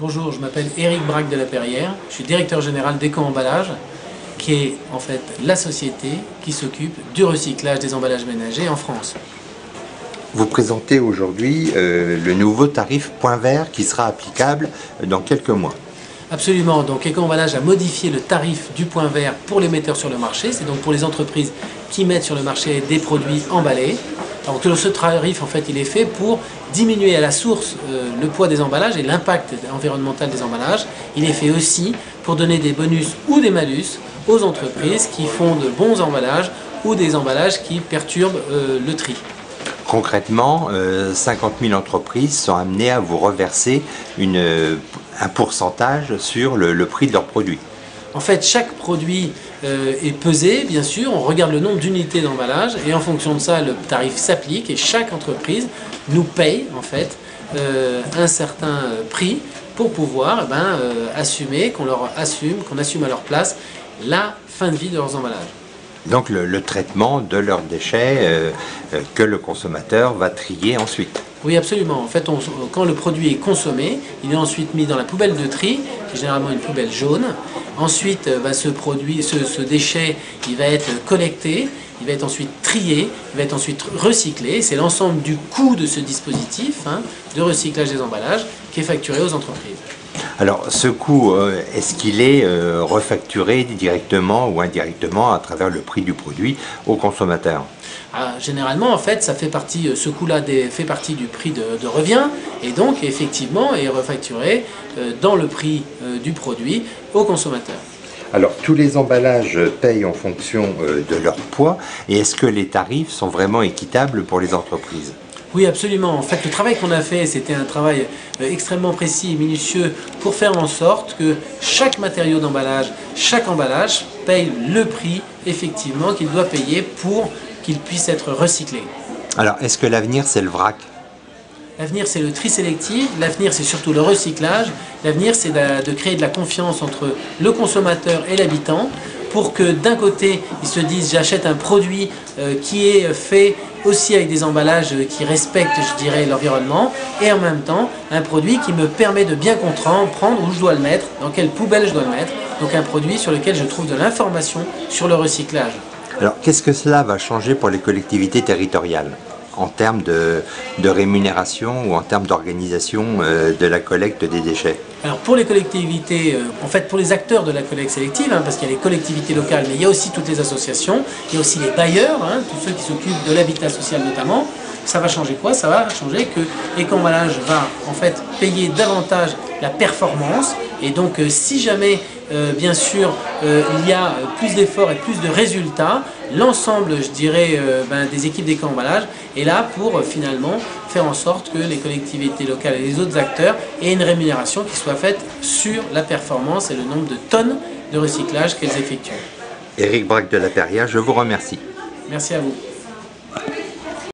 Bonjour, je m'appelle Éric Braque de la Perrière, je suis directeur général d'Éco-Emballage, qui est en fait la société qui s'occupe du recyclage des emballages ménagers en France. Vous présentez aujourd'hui le nouveau tarif Point Vert qui sera applicable dans quelques mois. Absolument, donc Éco-Emballage a modifié le tarif du Point Vert pour les metteurs sur le marché, c'est donc pour les entreprises qui mettent sur le marché des produits emballés. Alors tout ce tarif, en fait, il est fait pour diminuer à la source le poids des emballages et l'impact environnemental des emballages. Il est fait aussi pour donner des bonus ou des malus aux entreprises qui font de bons emballages ou des emballages qui perturbent le tri. Concrètement, 50 000 entreprises sont amenées à vous reverser un pourcentage sur le prix de leurs produits. En fait, chaque produit est pesé, bien sûr, on regarde le nombre d'unités d'emballage et en fonction de ça, le tarif s'applique et chaque entreprise nous paye en fait un certain prix pour pouvoir assumer, qu'on assume à leur place la fin de vie de leurs emballages. Donc le traitement de leurs déchets que le consommateur va trier ensuite. Oui, absolument. En fait, quand le produit est consommé, il est ensuite mis dans la poubelle de tri, qui est généralement une poubelle jaune. Ensuite, ce déchet, il va être collecté, il va être ensuite trié, il va être ensuite recyclé. C'est l'ensemble du coût de ce dispositif de recyclage des emballages qui est facturé aux entreprises. Alors, ce coût, est-ce qu'il est refacturé directement ou indirectement à travers le prix du produit au consommateur ? Généralement, en fait, ce coût-là fait partie du prix de revient et donc, effectivement, est refacturé dans le prix du produit au consommateur. Alors, tous les emballages payent en fonction de leur poids et est-ce que les tarifs sont vraiment équitables pour les entreprises ? Oui, absolument. En fait, le travail qu'on a fait, c'était un travail extrêmement précis et minutieux pour faire en sorte que chaque matériau d'emballage, chaque emballage paye le prix, effectivement, qu'il doit payer pour qu'il puisse être recyclé. Alors, est-ce que l'avenir, c'est le vrac ? L'avenir, c'est le tri sélectif. L'avenir, c'est surtout le recyclage. L'avenir, c'est de créer de la confiance entre le consommateur et l'habitant pour que d'un côté, ils se disent j'achète un produit qui est fait aussi avec des emballages qui respectent, je dirais, l'environnement et en même temps, un produit qui me permet de bien comprendre où je dois le mettre, dans quelle poubelle je dois le mettre. Donc un produit sur lequel je trouve de l'information sur le recyclage. Alors, qu'est-ce que cela va changer pour les collectivités territoriales en termes de rémunération ou en termes d'organisation de la collecte des déchets? Alors pour les collectivités, en fait pour les acteurs de la collecte sélective, parce qu'il y a les collectivités locales, mais il y a aussi toutes les associations, il y a aussi les bailleurs, tous ceux qui s'occupent de l'habitat social notamment. Ça va changer quoi? Ça va changer que Éco-Emballage va en fait payer davantage la performance et donc si jamais bien sûr il y a plus d'efforts et plus de résultats, l'ensemble je dirais des équipes d'Éco-Emballage est là pour finalement faire en sorte que les collectivités locales et les autres acteurs aient une rémunération qui soit faite sur la performance et le nombre de tonnes de recyclage qu'elles effectuent. Éric Braque de la Perrière, je vous remercie. Merci à vous.